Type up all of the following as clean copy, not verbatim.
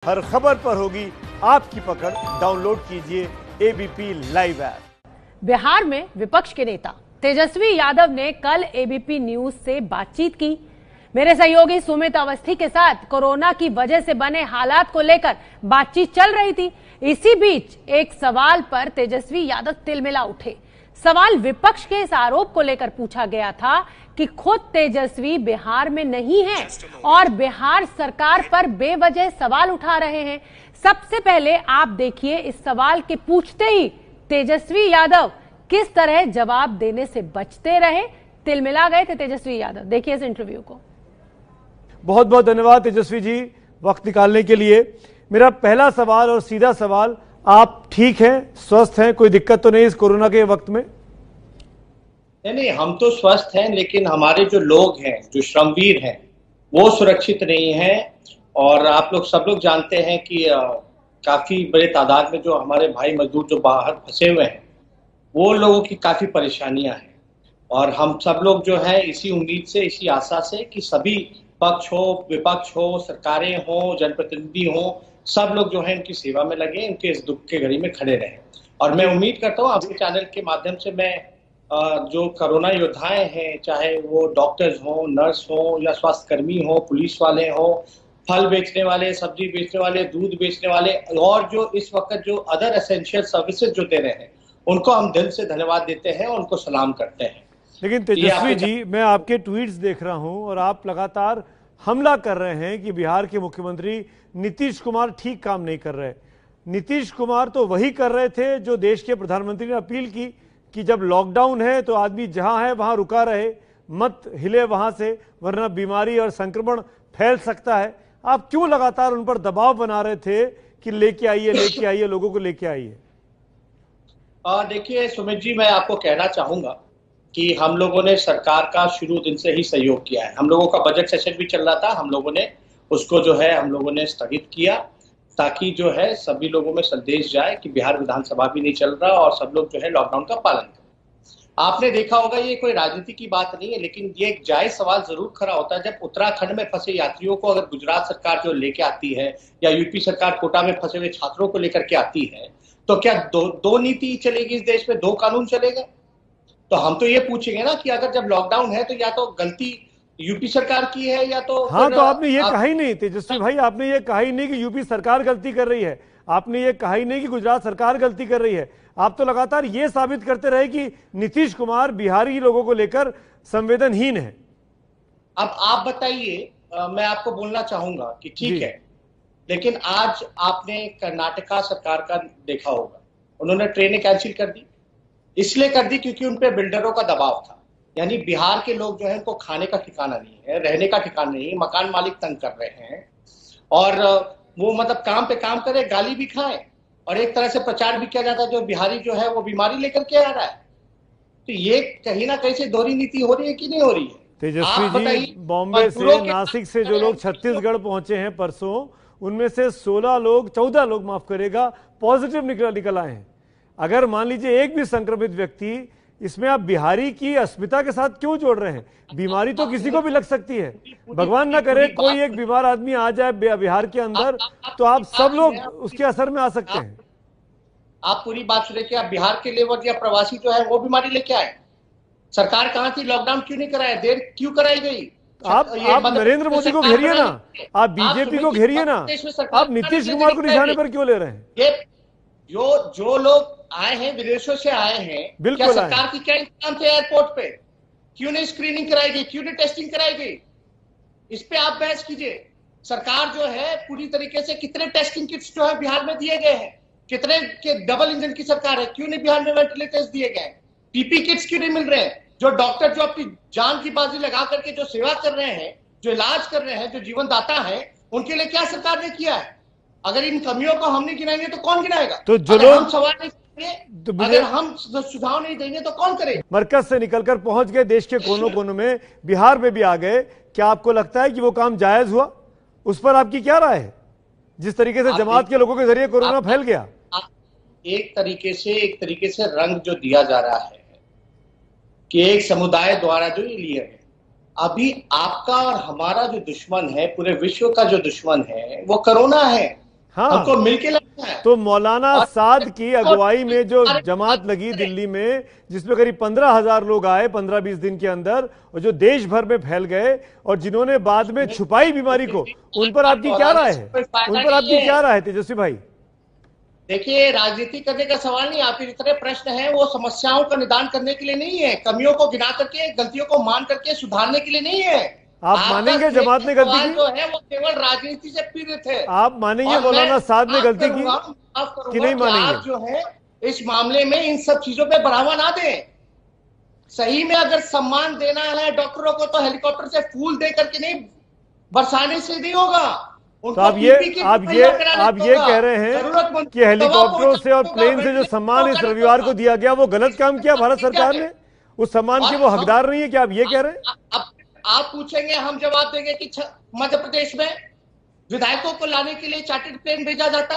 हर खबर पर होगी आपकी पकड़। डाउनलोड कीजिए एबीपी लाइव ऐप। बिहार में विपक्ष के नेता तेजस्वी यादव ने कल एबीपी न्यूज से बातचीत की। मेरे सहयोगी सुमित अवस्थी के साथ कोरोना की वजह से बने हालात को लेकर बातचीत चल रही थी। इसी बीच एक सवाल पर तेजस्वी यादव तिलमिला उठे। सवाल विपक्ष के इस आरोप को लेकर पूछा गया था कि खुद तेजस्वी बिहार में नहीं है और बिहार सरकार पर बेवजह सवाल उठा रहे हैं। सबसे पहले आप देखिए इस सवाल के पूछते ही तेजस्वी यादव किस तरह जवाब देने से बचते रहे। तिलमिला गए थे तेजस्वी यादव। देखिए इस इंटरव्यू को। बहुत बहुत धन्यवाद तेजस्वी जी वक्त निकालने के लिए। मेरा पहला सवाल और सीधा सवाल, आप ठीक हैं, स्वस्थ हैं, कोई दिक्कत तो नहीं इस कोरोना के वक्त में? नहीं, हम तो स्वस्थ हैं, लेकिन हमारे जो लोग हैं, जो श्रमवीर हैं, वो सुरक्षित नहीं हैं। और आप लोग सब लोग जानते हैं कि काफी बड़े तादाद में जो हमारे भाई मजदूर जो बाहर फंसे हुए हैं, वो लोगों की काफी परेशानियां हैं। और हम सब लोग जो है इसी उम्मीद से, इसी आशा से कि सभी पक्ष हो, विपक्ष हो, सरकारें हो, जनप्रतिनिधि हो, सब लोग जो है इनकी सेवा में लगे, इनके इस दुख के घड़ी में खड़े रहें। और मैं उम्मीद करता हूँ आपके चैनल के माध्यम से मैं जो कोरोना योद्धाएं हैं, चाहे वो डॉक्टर्स हो, नर्स हो, या स्वास्थ्य कर्मी हो, पुलिस वाले हो, फल बेचने वाले, सब्जी बेचने वाले, दूध बेचने वाले, और जो इस वक्त जो अदर एसेंशियल सर्विसेज जो दे रहे हैं, उनको हम दिल से धन्यवाद देते हैं, उनको सलाम करते हैं। लेकिन तेजस्वी जी, मैं आपके ट्वीट्स देख रहा हूं और आप लगातार हमला कर रहे हैं कि बिहार के मुख्यमंत्री नीतीश कुमार ठीक काम नहीं कर रहे। नीतीश कुमार तो वही कर रहे थे जो देश के प्रधानमंत्री ने अपील की कि जब लॉकडाउन है तो आदमी जहां है वहां रुका रहे, मत हिले वहां से, वरना बीमारी और संक्रमण फैल सकता है। आप क्यों लगातार उन पर दबाव बना रहे थे कि लेके आइए, लोगों को लेके आइए? देखिए सुमित जी, मैं आपको कहना चाहूंगा कि हम लोगों ने सरकार का शुरू दिन से ही सहयोग किया है। हम लोगों का बजट सेशन भी चल रहा था, हम लोगों ने उसको जो है हम लोगों ने स्थगित किया, ताकि जो है सभी लोगों में संदेश जाए कि बिहार विधानसभा भी नहीं चल रहा और सब लोग जो है लॉकडाउन का पालन करें। आपने देखा होगा, ये कोई राजनीति की बात नहीं है, लेकिन ये एक जायज सवाल जरूर खड़ा होता है। जब उत्तराखंड में फंसे यात्रियों को अगर गुजरात सरकार जो लेके आती है, या यूपी सरकार कोटा में फंसे हुए छात्रों को लेकर के आती है, तो क्या दो नीति चलेगी इस देश में, दो कानून चलेगा? तो हम तो ये पूछेंगे ना कि अगर जब लॉकडाउन है तो या तो गलती यूपी सरकार की है या तो हाँ, तो आपने ये कहा ही नहीं तेजस्वी भाई, आपने ये कहा ही नहीं कि यूपी सरकार गलती कर रही है, आपने ये कहा ही नहीं कि गुजरात सरकार गलती कर रही है। आप तो लगातार ये साबित करते रहे कि नीतीश कुमार बिहारी लोगों को लेकर संवेदनहीन है। अब आप बताइए, मैं आपको बोलना चाहूंगा कि ठीक है, लेकिन आज आपने कर्नाटका सरकार का देखा होगा, उन्होंने ट्रेनें कैंसिल कर दी। इसलिए कर दी क्योंकि उन पे बिल्डरों का दबाव था। यानी बिहार के लोग जो है उनको खाने का ठिकाना नहीं है, रहने का ठिकाना नहीं है, मकान मालिक तंग कर रहे हैं, और वो मतलब काम पे काम करे, गाली भी खाए, और एक तरह से प्रचार भी किया जाता है जो बिहारी जो है वो बीमारी लेकर के आ रहा है। तो ये कहीं ना कहीं से दोहरी नीति हो रही है कि नहीं हो रही है? तेजस्वी जी, बॉम्बे से, नासिक से जो लोग छत्तीसगढ़ पहुंचे हैं परसों, उनमें से 14 लोग माफ करेगा, पॉजिटिव निकल आए हैं। अगर मान लीजिए एक भी संक्रमित व्यक्ति, इसमें आप बिहारी की अस्मिता के साथ क्यों जोड़ रहे हैं? बीमारी तो किसी को भी लग सकती है, भगवान ना करे कोई एक बीमार आदमी आ जाए बिहार के अंदर, तो आप सब लोग उसके असर में आ सकते हैं। आप पूरी बात सुने कि आप बिहार के लेबर या प्रवासी जो है वो बीमारी लेके आए। सरकार कहां थी? लॉकडाउन क्यों नहीं कराया? देर क्यों कराई गई? आप नरेंद्र मोदी को घेरिए ना, आप बीजेपी को घेरिए ना, आप नीतीश कुमार को निशाने पर क्यों ले रहे हैं? ये जो लोग आए हैं, विदेशों से आए हैं, क्या सरकार की क्या इंतजाम थे एयरपोर्ट पे? क्यों नहीं स्क्रीनिंग कराई गई? क्यों नहीं टेस्टिंग कराई गई? इस पे आप बहस कीजिए। सरकार जो है पूरी तरीके से, कितने टेस्टिंग किट्स जो है बिहार में दिए गए हैं, कितने के डबल इंजन की सरकार है, क्यों नहीं बिहार में वेंटिलेटर्स दिए गए? पीपी किट्स क्यों नहीं मिल रहे हैं? जो डॉक्टर जो अपनी जान की बाजी लगा करके जो सेवा कर रहे हैं, जो इलाज कर रहे हैं, जो जीवन दाता है, उनके लिए क्या सरकार ने किया है? अगर इन कमियों को हम नहीं गिनाएंगे तो कौन गिनाएगा? तो जो लोग सवाल नहीं करेंगे, अगर हम सुझाव नहीं देंगे तो कौन करे? मरकज से निकलकर पहुंच गए देश के कोनों कोनों में, बिहार में भी आ गए। क्या आपको लगता है कि वो काम जायज हुआ? उस पर आपकी क्या राय है, जिस तरीके से जमात के लोगों के जरिए कोरोना फैल गया? एक तरीके से रंग जो दिया जा रहा है कि एक समुदाय द्वारा जो ये लिया है, अभी आपका और हमारा जो दुश्मन है, पूरे विश्व का जो दुश्मन है, वो कोरोना है। हाँ, हमको मिलके लड़ना है। तो मौलाना साद की अगुवाई में जो जमात लगी दिल्ली में, जिसमें करीब 15,000 लोग आए 15-20 दिन के अंदर, और जो देश भर में फैल गए, और जिन्होंने बाद में छुपाई बीमारी को, उन पर आपकी क्या राय है? उन पर आपकी क्या राय है तेजस्वी भाई? देखिए, राजनीति करने का सवाल नहीं, आपके जितने प्रश्न हैं वो समस्याओं का निदान करने के लिए नहीं है, कमियों को गिना करके, गलतियों को मान करके सुधारने के लिए नहीं है। आप मानेंगे जमात ने गलती की? जो है वो केवल राजनीति से पीड़ित है। आप मानेंगे मौलाना साद ने गलती की कि नहीं मानेंगे? आप जो है इस मामले में इन सब चीजों पे बढ़ावा ना दें। सही में अगर सम्मान देना है डॉक्टरों को तो हेलीकॉप्टर से फूल दे करके नहीं, बरसाने से नहीं होगा। तो आप ये कह रहे हैं कि हेलीकॉप्टरों से और प्लेन से जो सम्मान इस रविवार को दिया गया वो गलत काम किया भारत सरकार ने? उस सम्मान के वो हकदार नहीं है, क्या आप ये कह रहे हैं? आप पूछेंगे, हम जवाब देंगे कि मध्य प्रदेश में विधायकों को लाने के लिए चार्टर्ड प्लेन भेजा जाता,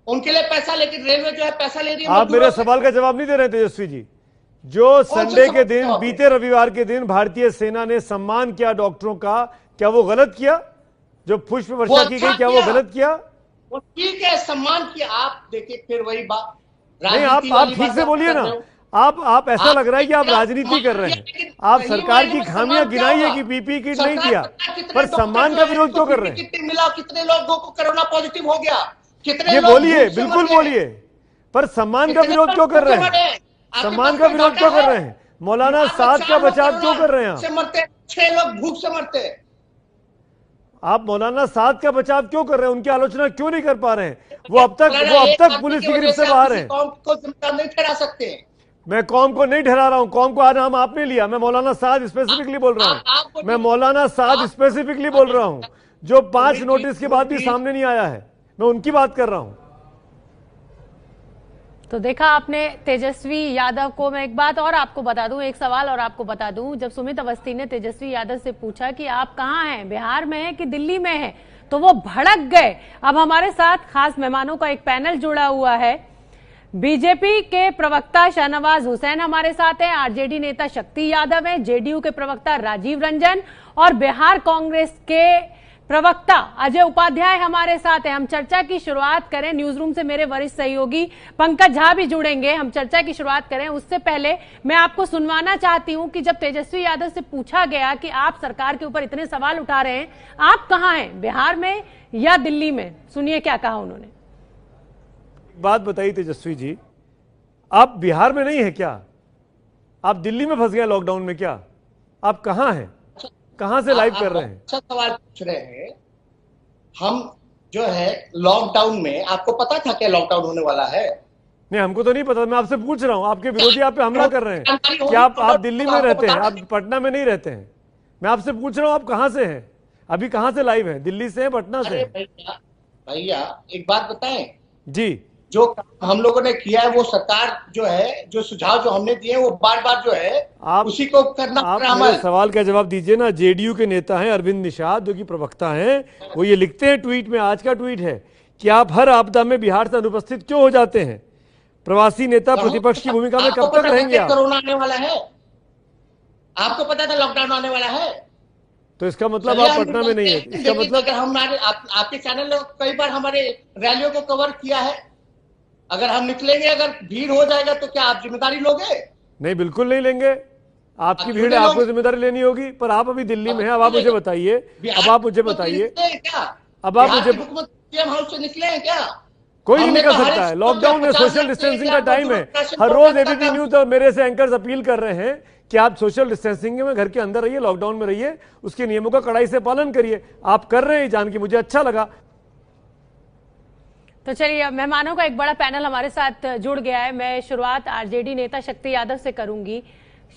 उनके लिए पैसा, लेकिन रेलवे जो है पैसा ले रही है। आप मेरे सवाल का जवाब नहीं दे रहे तेजस्वी जी। जो संडे के दिन, बीते रविवार के दिन भारतीय सेना ने सम्मान किया डॉक्टरों का, क्या वो गलत किया? जो पुष्प वर्षा की गई, क्या वो गलत किया? वो ठीक है, सम्मान किया। आप देखिए फिर वही बात, नहीं, आप ठीक से बोलिए ना। आप ऐसा लग रहा है कि आप राजनीति कर रहे हैं। आप सरकार की खामियां गिनाई है कि पीपीई किट नहीं दिया, पर सम्मान का विरोध क्यों कर रहे हैं? कितने मिला, कितने लोगों को कोरोना पॉजिटिव हो गया, कितने ये बोलिए, बिल्कुल बोलिए, पर सम्मान का विरोध क्यों कर रहे हैं? सम्मान का विरोध क्यों कर रहे हैं? मौलाना साद का बचाव क्यों कर रहे हैं? मरते 6 लोग भूख से मरते। आप मौलाना साद का बचाव क्यों कर रहे हैं? उनकी आलोचना क्यों नहीं कर पा रहे हैं? वो अब तक पुलिस की गिरफ्त से बाहर हैं। कौम को जिम्मेदार नहीं ठहरा सकते। मैं कौम को नहीं ठहरा रहा हूं, कौम को आज नाम आपने लिया। मैं मौलाना साद स्पेसिफिकली बोल रहा हूं। मैं मौलाना साद स्पेसिफिकली बोल रहा हूं, जो 5 नोटिस के बाद भी सामने नहीं आया है। मैं उनकी बात कर रहा हूं। तो देखा आपने तेजस्वी यादव को। मैं एक बात और आपको बता दूं, एक सवाल और आपको बता दूं। जब सुमित अवस्थी ने तेजस्वी यादव से पूछा कि आप कहां हैं, बिहार में हैं कि दिल्ली में हैं, तो वो भड़क गए। अब हमारे साथ खास मेहमानों का एक पैनल जुड़ा हुआ है। बीजेपी के प्रवक्ता शाहनवाज हुसैन हमारे साथ हैं, आरजेडी नेता शक्ति यादव हैं, जेडीयू के प्रवक्ता राजीव रंजन और बिहार कांग्रेस के प्रवक्ता अजय उपाध्याय हमारे साथ हैं। हम चर्चा की शुरुआत करें। न्यूज रूम से मेरे वरिष्ठ सहयोगी पंकज झा भी जुड़ेंगे। हम चर्चा की शुरुआत करें उससे पहले मैं आपको सुनवाना चाहती हूं कि जब तेजस्वी यादव से पूछा गया कि आप सरकार के ऊपर इतने सवाल उठा रहे हैं, आप कहां हैं, बिहार में या दिल्ली में? सुनिए क्या कहा उन्होंने। बात बताइए तेजस्वी जी, आप बिहार में नहीं है क्या? आप दिल्ली में फंस गए लॉकडाउन में क्या? आप कहां हैं, कहां से लाइव कर रहे हैं? अच्छा सवाल पूछ रहे हैं। हम जो है लॉकडाउन में, आपको पता था क्या लॉकडाउन होने वाला है? नहीं, हमको तो नहीं पता। मैं आपसे पूछ रहा हूं, आपके विरोधी आप पे हमला कर रहे हैं कि आप दिल्ली में रहते हैं, आप पटना में नहीं रहते हैं। मैं आपसे पूछ रहा हूं आप कहां से हैं, अभी कहां से लाइव हैं? दिल्ली से, पटना से? भैया एक बात बताएं जी। जो हम लोगों ने किया है वो सरकार जो है, जो सुझाव जो हमने दिए वो बार बार जो है आप उसी को करना। आप मेरे सवाल का जवाब दीजिए ना। जेडीयू के नेता हैं अरविंद निषाद, जो कि प्रवक्ता हैं, वो ये लिखते हैं ट्वीट में, आज का ट्वीट है, कि आप हर आपदा में बिहार से अनुपस्थित क्यों हो जाते हैं? प्रवासी नेता प्रतिपक्ष की भूमिका में कब तक रहेंगे आप? कोरोना आने वाला है, आपको पता था लॉकडाउन आने वाला है, तो इसका मतलब आप पटना में नहीं है। इसका मतलब अगर हमारे आपके चैनल ने कई बार हमारे रैलियों को कवर किया है, अगर हम निकलेंगे, अगर भीड़ हो जाएगा तो क्या आप जिम्मेदारी लोगे? नहीं, बिल्कुल नहीं लेंगे। आपकी भीड़ है, आपको जिम्मेदारी लेनी होगी। पर आप अभी दिल्ली में हैं। अब आप मुझे बताइए, अब आप मुझे बताइए, अब आप मुझे, हाउस से निकले हैं क्या? कोई नहीं निकल सकता है। लॉकडाउन है, सोशल डिस्टेंसिंग का टाइम है। हर रोज एबीपी न्यूज और मेरे से एंकर्स अपील कर रहे हैं कि आप सोशल डिस्टेंसिंग में घर के अंदर रहिए, लॉकडाउन में रहिए, उसके नियमों का कड़ाई से पालन करिए। आप कर रहे हैं, जान के मुझे अच्छा लगा। तो चलिए, मेहमानों का एक बड़ा पैनल हमारे साथ जुड़ गया है। मैं शुरुआत आरजेडी नेता शक्ति यादव से करूंगी।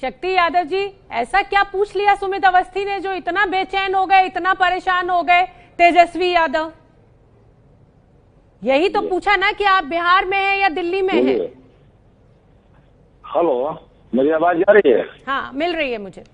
शक्ति यादव जी, ऐसा क्या पूछ लिया सुमित अवस्थी ने जो इतना बेचैन हो गए, इतना परेशान हो गए तेजस्वी यादव? यही तो पूछा ना कि आप बिहार में हैं या दिल्ली में हैं? हेलो, मेरी आवाज आ रही है? हाँ, मिल रही है मुझे।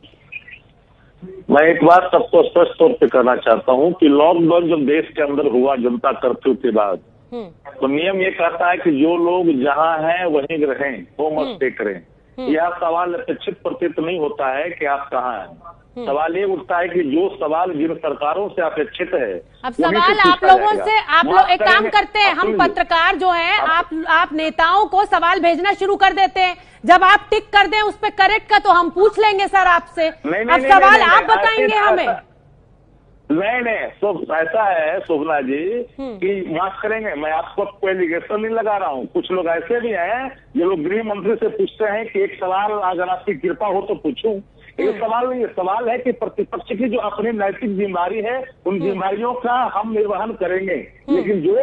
मैं एक बात सबको स्पष्ट तौर पे करना चाहता हूँ कि लॉकडाउन जब देश के अंदर हुआ जनता कर्फ्यू के बाद, तो नियम ये कहता है कि जो लोग जहाँ हैं वहीं रहें, होम स्टे करें। यह सवाल अपेक्षित प्रतीत नहीं होता है कि आप कहाँ हैं। सवाल ये उठता है कि जो सवाल जिन सरकारों से अपेक्षित है, अब सवाल आप लोगों से, आप लोग एक काम करते हैं, हम पत्रकार जो हैं, आप नेताओं को सवाल भेजना शुरू कर देते हैं, जब आप टिक कर दें उस पर करेक्ट का, तो हम पूछ लेंगे सर आपसे। अब सवाल आप बताएंगे हमें। नहीं, तो ऐसा है शोभना जी कि माफ करेंगे, मैं आपको कोई एलिगेशन नहीं लगा रहा हूँ। कुछ लोग ऐसे भी हैं जो लोग गृह मंत्री से पूछते हैं कि एक सवाल अगर आपकी कृपा हो तो पूछूं। ये सवाल नहीं, ये सवाल है कि प्रतिपक्ष की जो अपनी नैतिक जिम्मेदारी है, उन जिम्मेदारियों का हम निर्वहन करेंगे, लेकिन जो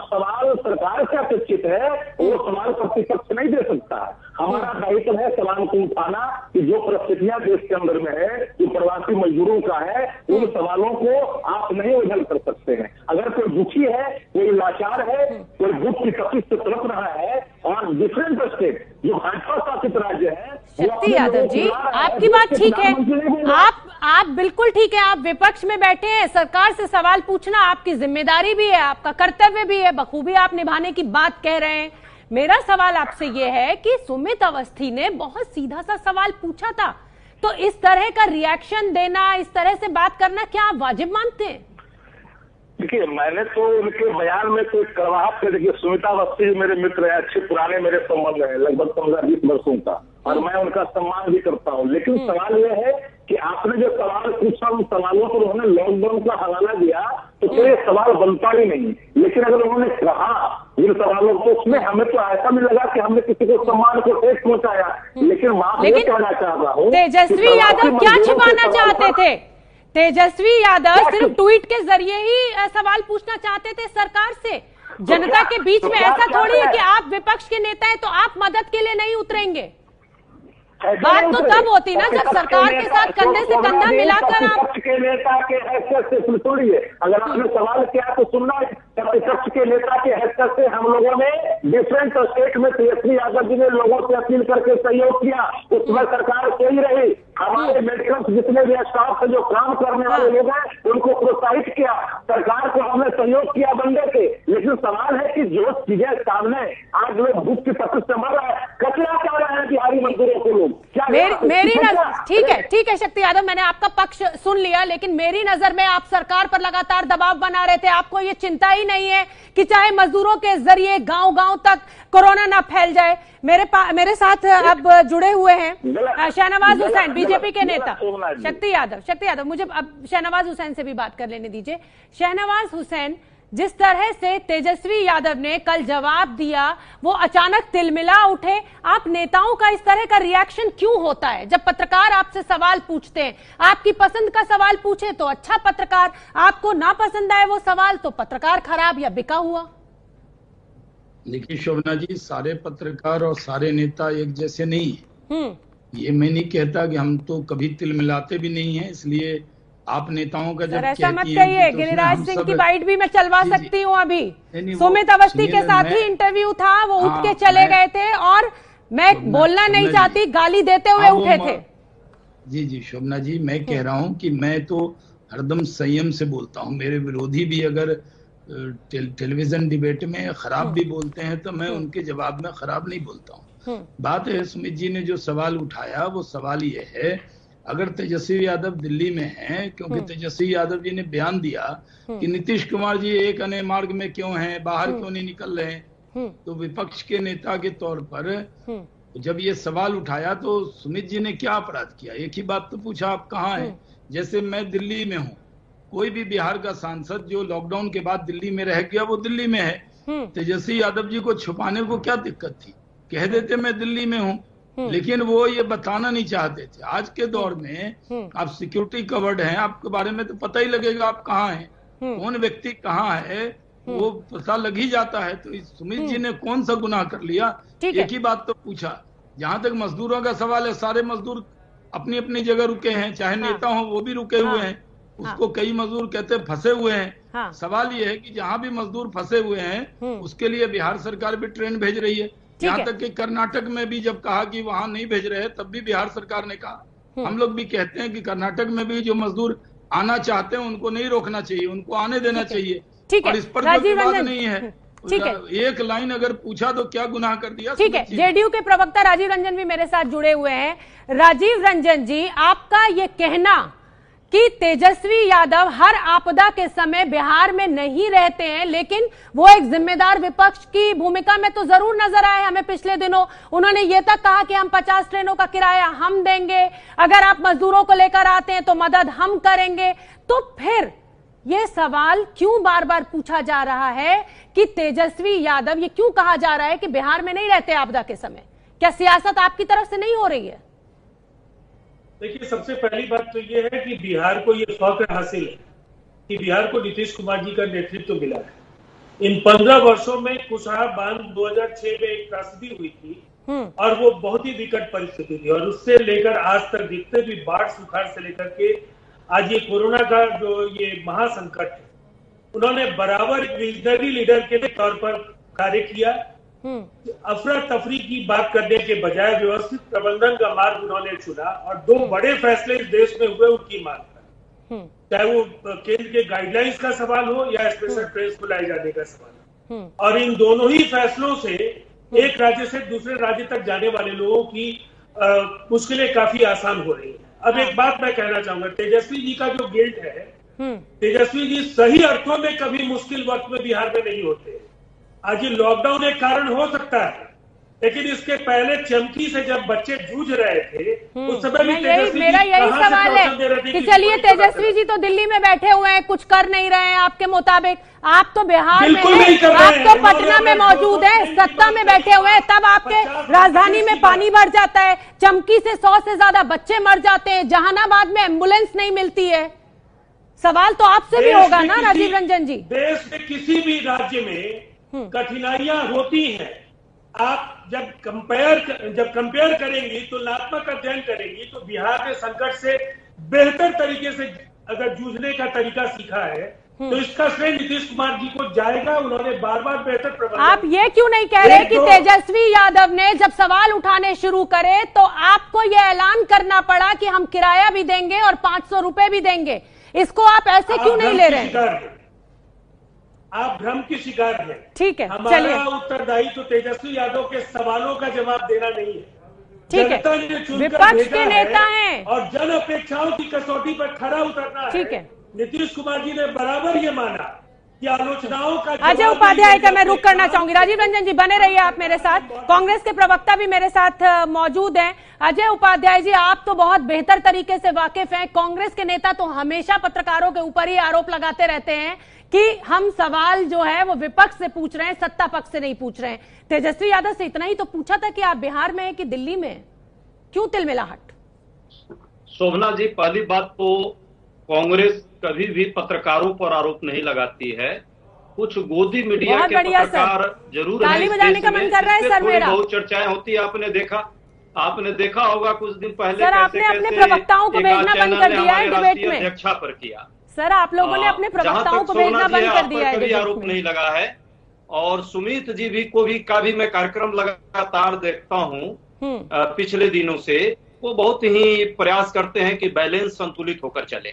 सवाल सरकार से अपेक्षित है वो सवाल प्रतिपक्ष नहीं दे सकता। हमारा दायित्व है सवाल को उठाना कि जो परिस्थितियां देश के अंदर में है, जो प्रवासी मजदूरों का है, उन सवालों को आप नहीं उछल कर सकते हैं। अगर कोई दुखी है, कोई लाचार है, कोई दुख की तकलीफ से तड़प रहा है, और डिफरेंट स्टेट जो भाजपा शासित राज्य है, शक्ति यादव जी आपकी बात ठीक है, आप बिल्कुल ठीक है, आप विपक्ष में बैठे हैं, सरकार से सवाल पूछना आपकी जिम्मेदारी भी है, आपका कर्तव्य भी है, बखूबी आप निभाने की बात कह रहे हैं। मेरा सवाल आपसे ये है कि सुमित अवस्थी ने बहुत सीधा सा सवाल पूछा था, तो इस तरह का रिएक्शन देना, इस तरह से बात करना क्या आप वाजिब मानते हैं? देखिए, मैंने तो उनके बयान में कोई करवाहट कर, देखिए सुमिता अवस्थी मेरे मित्र है, अच्छे पुराने मेरे संबंध है, लगभग 15-20 वर्षों का, और मैं उनका सम्मान भी करता हूँ। लेकिन सवाल यह है कि आपने जो सवाल पूछा, उन सवालों पर उन्होंने लॉकडाउन का हवाला दिया, तो कोई सवाल बनता ही नहीं। लेकिन अगर उन्होंने कहा जिन सवालों को, उसमें हमें तो ऐसा भी लगा कि हमने किसी को सम्मान को ठेस पहुंचाया। लेकिन मैं ये कहना चाह रहा हूँ, तेजस्वी यादव क्या छिपाना चाहते थे? तेजस्वी यादव सिर्फ ट्वीट के जरिए ही सवाल पूछना चाहते थे सरकार से, जनता के बीच में। ऐसा थोड़ी है कि आप विपक्ष के नेता हैं तो आप मदद के लिए नहीं उतरेंगे। बात तो तब होती ना जब सरकार के साथ कंधे से कंधा मिलाकर आप विपक्ष के नेता के हैसियत से सुनिए, अगर आपने सवाल किया तो सुनना। विपक्ष के नेता के हैसियत से हम लोगों ने डिफरेंट स्टेट में तेजस्वी यादव जी ने लोगों से अपील करके सहयोग किया, उसमें सरकार सही रही। हमारे मेडिकल जितने भी स्टाफ से जो काम करने वाले लोग हैं उनको प्रोत्साहित किया, सरकार को हमने सहयोग किया बंदे के। लेकिन सवाल है कि जो चीजें सामने आज लोग भूख की तकलीफ से मर रहा है, कचरा क्या रहा है बिहारी मजदूरों को लोग, क्या मेरी नजर ठीक है शक्ति यादव, मैंने आपका पक्ष सुन लिया, लेकिन मेरी नजर में आप सरकार पर लगातार दबाव बना रहे थे। आपको ये चिंता ही नहीं है कि चाहे मजदूरों के जरिए गांव-गांव तक कोरोना ना फैल जाए। मेरे साथ अब जुड़े हुए हैं शाहनवाज हुसैन, बीजेपी के नेता। शक्ति यादव मुझे अब शाहनवाज हुसैन से भी बात कर लेने दीजिए। शाहनवाज हुसैन, जिस तरह से तेजस्वी यादव ने कल जवाब दिया, वो अचानक तिलमिला उठे। आप नेताओं का इस तरह का रिएक्शन क्यों होता है जब पत्रकार आपसे सवाल पूछते हैं? आपकी पसंद का सवाल पूछे तो अच्छा पत्रकार, आपको ना पसंद आए वो सवाल तो पत्रकार खराब या बिका हुआ। देखिए शोभना जी, सारे पत्रकार और सारे नेता एक जैसे नहीं है। ये मैं नहीं कहता कि हम तो कभी तिलमिलाते भी नहीं है, इसलिए आप नेताओं का जब ऐसा मत कहिए। गिरिराज सिंह की बाइट भी मैं चलवा सकती हूँ अभी। सुमित अवस्थी के साथ ही इंटरव्यू था, वो उठ के चले गए थे और मैं बोलना नहीं चाहती, गाली देते हुए उठे थे। जी शोभना जी, मैं कह रहा हूँ कि मैं तो हरदम संयम से बोलता हूँ। मेरे विरोधी भी अगर टेलीविजन डिबेट में खराब भी बोलते हैं तो मैं उनके जवाब में खराब नहीं बोलता हूँ। बात है, सुमित जी ने जो सवाल उठाया वो सवाल ये है, अगर तेजस्वी यादव दिल्ली में हैं, क्योंकि तेजस्वी यादव जी ने बयान दिया कि नीतीश कुमार जी एक अन्य मार्ग में क्यों हैं, बाहर क्यों नहीं निकल रहे हैं, तो विपक्ष के नेता के तौर पर जब ये सवाल उठाया तो सुमित जी ने क्या अपराध किया? एक ही बात तो पूछा, आप कहाँ हैं? जैसे मैं दिल्ली में हूँ, कोई भी बिहार का सांसद जो लॉकडाउन के बाद दिल्ली में रह गया वो दिल्ली में है। तेजस्वी यादव जी को छुपाने को क्या दिक्कत थी? कह देते मैं दिल्ली में हूँ, लेकिन वो ये बताना नहीं चाहते थे। आज के दौर में आप सिक्योरिटी कवर्ड हैं, आपके बारे में तो पता ही लगेगा आप कहाँ हैं, कौन व्यक्ति कहाँ है, वो पता लग ही जाता है। तो सुमित जी ने कौन सा गुनाह कर लिया? एक ही बात तो पूछा। जहां तक मजदूरों का सवाल है, सारे मजदूर अपनी अपनी जगह रुके हैं, चाहे नेता हो वो भी रुके हुए हैं। उसको कई मजदूर कहते फंसे हुए हैं। सवाल ये है कि जहाँ भी मजदूर फंसे हुए हैं उसके लिए बिहार सरकार भी ट्रेन भेज रही है। यहाँ तक कि कर्नाटक में भी जब कहा कि वहां नहीं भेज रहे तब भी बिहार सरकार ने कहा। हम लोग भी कहते हैं कि कर्नाटक में भी जो मजदूर आना चाहते हैं उनको नहीं रोकना चाहिए, उनको आने देना चाहिए। और इस पर कोई विवाद नहीं है। एक लाइन अगर पूछा तो क्या गुनाह कर दिया? ठीक है, जेडीयू के प्रवक्ता राजीव रंजन भी मेरे साथ जुड़े हुए हैं। राजीव रंजन जी, आपका ये कहना कि तेजस्वी यादव हर आपदा के समय बिहार में नहीं रहते हैं, लेकिन वो एक जिम्मेदार विपक्ष की भूमिका में तो जरूर नजर आए हमें पिछले दिनों। उन्होंने ये तक कहा कि हम 50 ट्रेनों का किराया हम देंगे, अगर आप मजदूरों को लेकर आते हैं तो मदद हम करेंगे। तो फिर ये सवाल क्यों बार बार पूछा जा रहा है कि तेजस्वी यादव, ये क्यों कहा जा रहा है कि बिहार में नहीं रहते आपदा के समय? क्या सियासत आपकी तरफ से नहीं हो रही है? देखिए, सबसे पहली बात तो ये है कि बिहार को ये सौभाग्य हासिल है कि बिहार को नीतीश कुमार जी का नेतृत्व मिला है। इन 15 वर्षों में कुशवाहा बांध 2006 में एक त्रासदी हुई थी और वो बहुत ही विकट परिस्थिति थी, और उससे लेकर आज तक जितने भी बाढ़ सुखाड़ से लेकर के आज ये कोरोना का जो ये महासंकट है, उन्होंने बराबर एक विजनरी लीडर के तौर पर कार्य किया। अफरा तफरी की बात करने के बजाय व्यवस्थित प्रबंधन का मार्ग उन्होंने चुना, और 2 बड़े फैसले इस देश में हुए उनकी मांग पर, चाहे वो केंद्र के गाइडलाइंस का सवाल हो या स्पेशल ट्रेन को लाए जाने का सवाल। और इन दोनों ही फैसलों से एक राज्य से दूसरे राज्य तक जाने वाले लोगों की मुश्किलें काफी आसान हो रही है। अब एक बात मैं कहना चाहूंगा, तेजस्वी जी का जो गिल्ट है, तेजस्वी जी सही अर्थों में कभी मुश्किल वक्त में बिहार में नहीं होते। आज ये लॉकडाउन एक कारण हो सकता है, लेकिन इसके पहले चमकी से जब बच्चे जूझ रहे थे उस समय भी मेरा यही सवाल है कि चलिए तेजस्वी जी तो दिल्ली में बैठे हुए हैं, कुछ कर नहीं रहे हैं आपके मुताबिक, आप तो बिहार में हैं, आप तो पटना में मौजूद हैं, सत्ता में बैठे हुए हैं, तब आपके राजधानी में पानी भर जाता है, चमकी से 100 से ज्यादा बच्चे मर जाते हैं, जहानाबाद में एम्बुलेंस नहीं मिलती है। सवाल तो आपसे भी होगा ना राजीव रंजन जी। देश के किसी भी राज्य में कठिनाइयां होती हैं। आप जब कंपेयर करेंगी, तुलनात्मक अध्ययन करेंगी, तो बिहार ने संकट से बेहतर तरीके से अगर जूझने का तरीका सीखा है तो इसका श्रेय नीतीश कुमार जी को जाएगा। उन्होंने बार बार बेहतर प्रबंधन। आप ये क्यों नहीं कह रहे कि तेजस्वी यादव ने जब सवाल उठाने शुरू करे तो आपको ये ऐलान करना पड़ा कि हम किराया भी देंगे और 500 रुपए भी देंगे? इसको आप ऐसे क्यों नहीं ले रहे हैं? आप भ्रम की शिकार हैं। ठीक है, हमारा उत्तरदायित्व तो तेजस्वी यादव के सवालों का जवाब देना नहीं है। ठीक है, विपक्ष के नेता हैं और जन अपेक्षाओं की कसौटी पर खरा उतरना है। ठीक है, नीतीश कुमार जी ने बराबर ये माना कि आलोचनाओं का। अजय उपाध्याय का मैं रुख करना चाहूंगी। राजीव रंजन जी बने रहिए आप मेरे साथ, कांग्रेस के प्रवक्ता भी मेरे साथ मौजूद हैं। अजय उपाध्याय जी, आप तो बहुत बेहतर तरीके से वाकिफ हैं। कांग्रेस के नेता तो हमेशा पत्रकारों के ऊपर ही आरोप लगाते रहते हैं कि हम सवाल जो है वो विपक्ष से पूछ रहे हैं, सत्ता पक्ष से नहीं पूछ रहे हैं। तेजस्वी यादव से इतना ही तो पूछा था कि आप बिहार में हैं कि दिल्ली में, क्यों तिलमिलाहट? शोभना जी, पहली बात तो कांग्रेस कभी भी पत्रकारों पर आरोप नहीं लगाती है। कुछ गोदी मीडिया के पत्रकार जरूर ताली बजाने का मन कर रहा है सर मेरा। बहुत चर्चाएं होती है, आपने देखा होगा कुछ दिन पहले सर आपने अपने प्रवक्ताओं को भेजना बंद कर दिया है डिबेट में। अध्यक्षा पर किया सर, आप लोगों ने अपने प्रवक्ताओं को भेजना बंद कर दिया है। कभी आरोप नहीं लगा है। और सुमित जी भी का भी मैं कार्यक्रम लगातार देखता हूँ पिछले दिनों से। वो बहुत ही प्रयास करते हैं कि बैलेंस संतुलित होकर चले।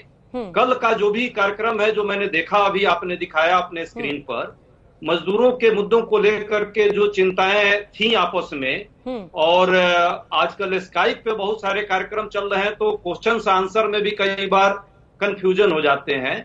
कल का जो भी कार्यक्रम है, जो मैंने देखा, अभी आपने दिखाया अपने स्क्रीन पर, मजदूरों के मुद्दों को लेकर के जो चिंताएं थी आपस में, और आजकल स्काइप पे बहुत सारे कार्यक्रम चल रहे हैं, तो क्वेश्चन आंसर में भी कई बार कंफ्यूजन हो जाते हैं।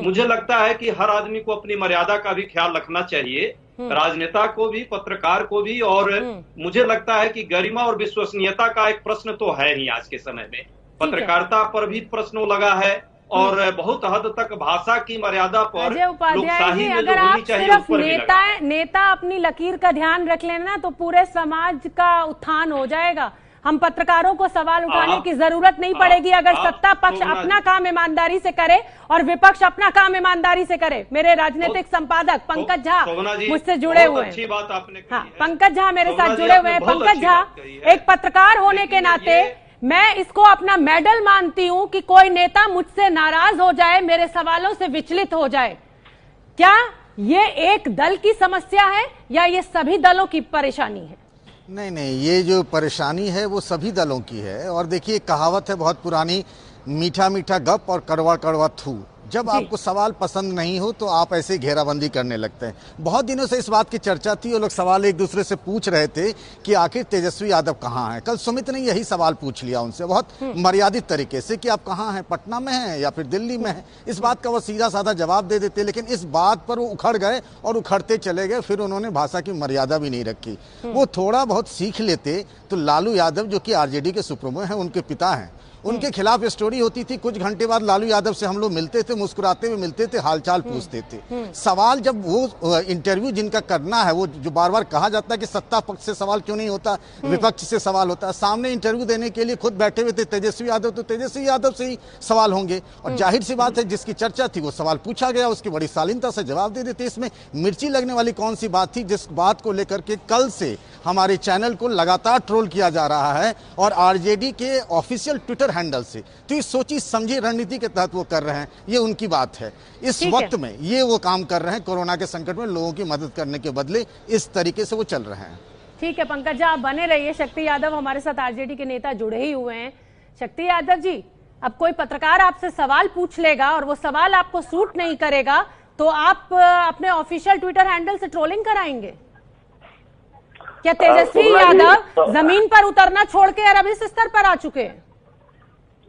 मुझे लगता है कि हर आदमी को अपनी मर्यादा का भी ख्याल रखना चाहिए, राजनेता को भी, पत्रकार को भी। और मुझे लगता है कि गरिमा और विश्वसनीयता का एक प्रश्न तो है ही आज के समय में। पत्रकारिता पर भी प्रश्न लगा है और बहुत हद तक भाषा की मर्यादा पर लोकशाही में जो होनी चाहिए उस पर भी लगा है। नेता अपनी लकीर का ध्यान रख लेना तो पूरे समाज का उत्थान हो जाएगा। हम पत्रकारों को सवाल उठाने की जरूरत नहीं पड़ेगी अगर सत्ता पक्ष अपना काम ईमानदारी से करे और विपक्ष अपना काम ईमानदारी से करे। मेरे राजनीतिक संपादक पंकज झा मुझसे जुड़े हुए हैं। अच्छी बात आपने कही है। पंकज झा मेरे साथ जुड़े हुए हैं। पंकज झा, एक पत्रकार होने के नाते मैं इसको अपना मेडल मानती हूं कि कोई नेता मुझसे नाराज हो जाए, मेरे सवालों से विचलित हो जाए। क्या ये एक दल की समस्या है या ये सभी दलों की परेशानी है? नहीं, ये जो परेशानी है वो सभी दलों की है। और देखिए, कहावत है बहुत पुरानी, मीठा मीठा गप और कड़वा कड़वा थू। जब आपको सवाल पसंद नहीं हो तो आप ऐसे घेराबंदी करने लगते हैं। बहुत दिनों से इस बात की चर्चा थी और लोग सवाल एक दूसरे से पूछ रहे थे कि आखिर तेजस्वी यादव कहाँ हैं। कल सुमित ने यही सवाल पूछ लिया उनसे बहुत मर्यादित तरीके से कि आप कहाँ हैं, पटना में हैं या फिर दिल्ली में हैं। इस बात का वो सीधा साधा जवाब दे देते, लेकिन इस बात पर वो उखड़ गए और उखड़ते चले गए। फिर उन्होंने भाषा की मर्यादा भी नहीं रखी। वो थोड़ा बहुत सीख लेते तो लालू यादव जो कि आरजेडी के सुप्रीमो हैं, उनके पिता हैं, उनके खिलाफ स्टोरी होती थी। कुछ घंटे बाद लालू यादव से हम लोग मिलते थे, मुस्कुराते हुए मिलते थे, हालचाल पूछते थे। सवाल जब वो इंटरव्यू जिनका करना है, वो जो बार बार कहा जाता है कि सत्ता पक्ष से सवाल क्यों नहीं होता, विपक्ष से सवाल होता है। सामने इंटरव्यू देने के लिए खुद बैठे हुए थे तेजस्वी यादव, तो तेजस्वी यादव से ही सवाल होंगे और जाहिर सी बात है जिसकी चर्चा थी वो सवाल पूछा गया, उसकी बड़ी शालीनता से जवाब दे देते। इसमें मिर्ची लगने वाली कौन सी बात थी, जिस बात को लेकर के कल से हमारे चैनल को लगातार ट्रोल किया जा रहा है और आरजेडी के ऑफिशियल ट्विटर हैंडल से। तो ये सोची समझी रणनीति के तहत वो कर रहे हैं, ये उनकी बात है। इस वक्त में ये वो काम कर रहे हैं, कोरोना के संकट में लोगों की मदद करने के बदले इस तरीके से वो चल रहे हैं। ठीक है पंकज, आप बने रहिए। शक्ति यादव हमारे साथ आरजेडी के नेता जुड़े ही हुए हैं। शक्ति यादव जी, अब कोई पत्रकार आपसे सवाल पूछ लेगा और वो सवाल आपको सूट नहीं करेगा तो आप अपने ऑफिशियल ट्विटर हैंडल से ट्रोलिंग कराएंगे क्या? तेजस्वी यादव जमीन पर उतरना छोड़ के अब इस स्तर पर आ चुके हैं।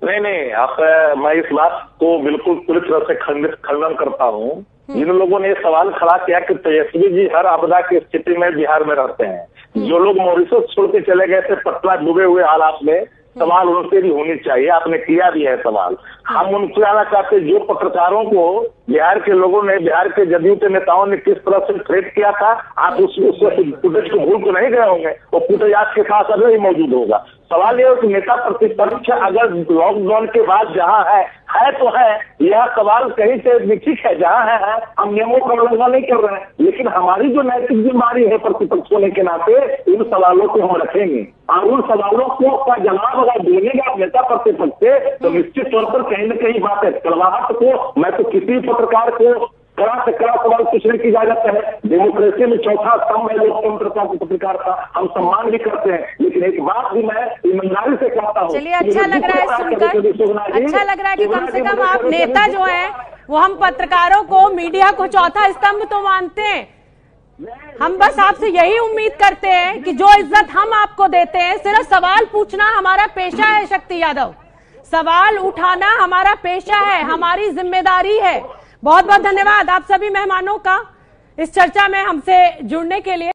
नहीं, आप मैं इस बात को बिल्कुल पूरी तरह से खंडन करता हूँ। जिन लोगों ने सवाल खड़ा किया कि तेजस्वी जी हर आपदा की स्थिति में बिहार में रहते हैं, जो लोग मॉरिशस छोड़ के चले गए थे पटना डूबे हुए हालात में, सवाल उनसे भी होनी चाहिए। आपने किया भी है सवाल। हम उनसे आना चाहते जो पत्रकारों को बिहार के लोगों ने, बिहार के जदयू के नेताओं ने किस तरह से थ्रेट किया था, आप उस फुटेज को भूल तो नहीं गए होंगे। वो फुटेज आपके साथ अभी ही मौजूद होगा। सवाल यह है कि नेता प्रतिपक्ष अगर लॉकडाउन के बाद जहाँ है तो है, यह सवाल कहीं से ठीक है, जहाँ है हम नियमों का उल्लंघन नहीं कर रहे हैं, लेकिन हमारी जो नैतिक जिम्मेदारी है प्रतिपक्ष होने के नाते इन सवालों को हम रखेंगे और उन सवालों को का जवाब अगर देंगे आप नेता प्रतिपक्ष से तो निश्चित तौर पर कहीं न कहीं बात है। कड़वाहट को मैं तो किसी पत्रकार को कड़ा से कड़ा सवाल पूछने की इजाजत है। डेमोक्रेसी में चौथा स्तंभ है लोकतंत्र का, पत्रकार का हम सम्मान भी करते हैं, लेकिन एक बात भी मैं ईमानदारी से कहता हूँ। चलिए, अच्छा लग रहा है सुनकर, अच्छा लग रहा है कि कम से कम आप नेता जो है वो हम पत्रकारों को, मीडिया को चौथा स्तंभ तो मानते हैं। हम बस आपसे यही उम्मीद करते हैं कि जो इज्जत हम आपको देते हैं, सिर्फ सवाल पूछना हमारा पेशा है। शक्ति यादव, सवाल उठाना हमारा पेशा है, हमारी जिम्मेदारी है। बहुत बहुत धन्यवाद आप सभी मेहमानों का इस चर्चा में हमसे जुड़ने के लिए।